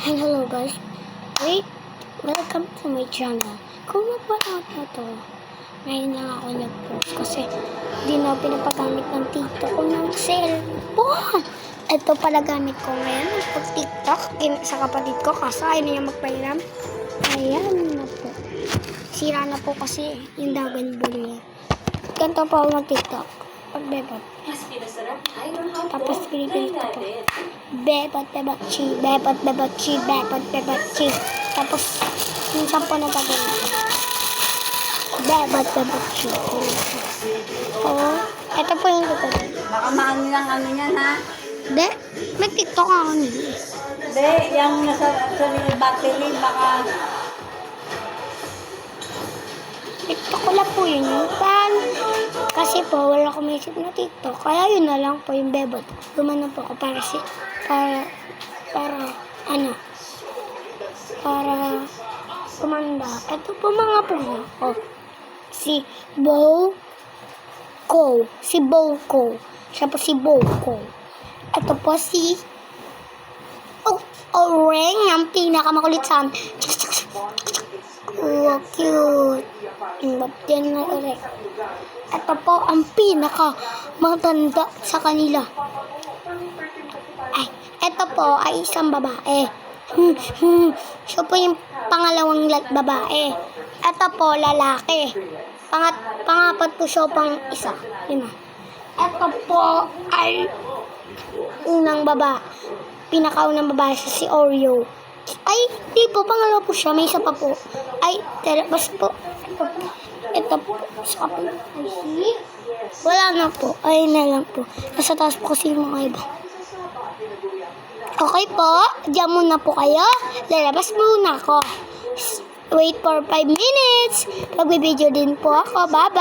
Hello guys, wait, welcome to my channel. Kung napanood na to, ngayon lang ako nag-post kasi di na pinapagamit ng TikTok ko ng cellphone. Ito pala gamit ko ngayon pag TikTok sa kapatid ko kasi ayaw niya magpahiram. Ayan na po. Sira na po kasi yung Dragon Ball niya. Ganito po ako mag-TikTok. Pagbebot. Tapos pinipin ko po. Bebot, bebot, chi. Bebot, bebot, chi. Bebot, bebot, chi. Tapos, minsan po nagagawin ko. Bebot, bebot, chi. Oo. Ito po yung likod. Baka maano lang ano yan, ha? De, may TikTok ako nila. Hindi, yung nasa battery, baka... TikTok ko lang po yun yung pan. Kasi po, wala akong may isip na TikTok. Kaya yun na lang po yung bebot. Gumana po ako para kumanda. Ito po mga puno ko. Si Bowko. Si Bowko. Siya po si Bowko. Ito po si Oreng, ang pinakamakulit sa amin. Oh, cute. Yan na ulit. Ito po ang pinaka matanda sa kanila. Ay, ito po ay isang babae. Siya po yung pangalawang babae. Ito po lalaki. Pangapat po siya pang isa. Lima. Ito po ay unang pinakaunang babae si Oreo. Ay, di po, pangalawa po siya. May isa pa po. Ay, terabas po. Ito po. Isa po. Ay, wala na po. Ay, na lang po. Nasa taas po kasi yung mga iba. Okay po. Diyan muna po kayo. Lalabas muna ako. Wait for 5 minutes. Magbibideo din po ako. Bye-bye.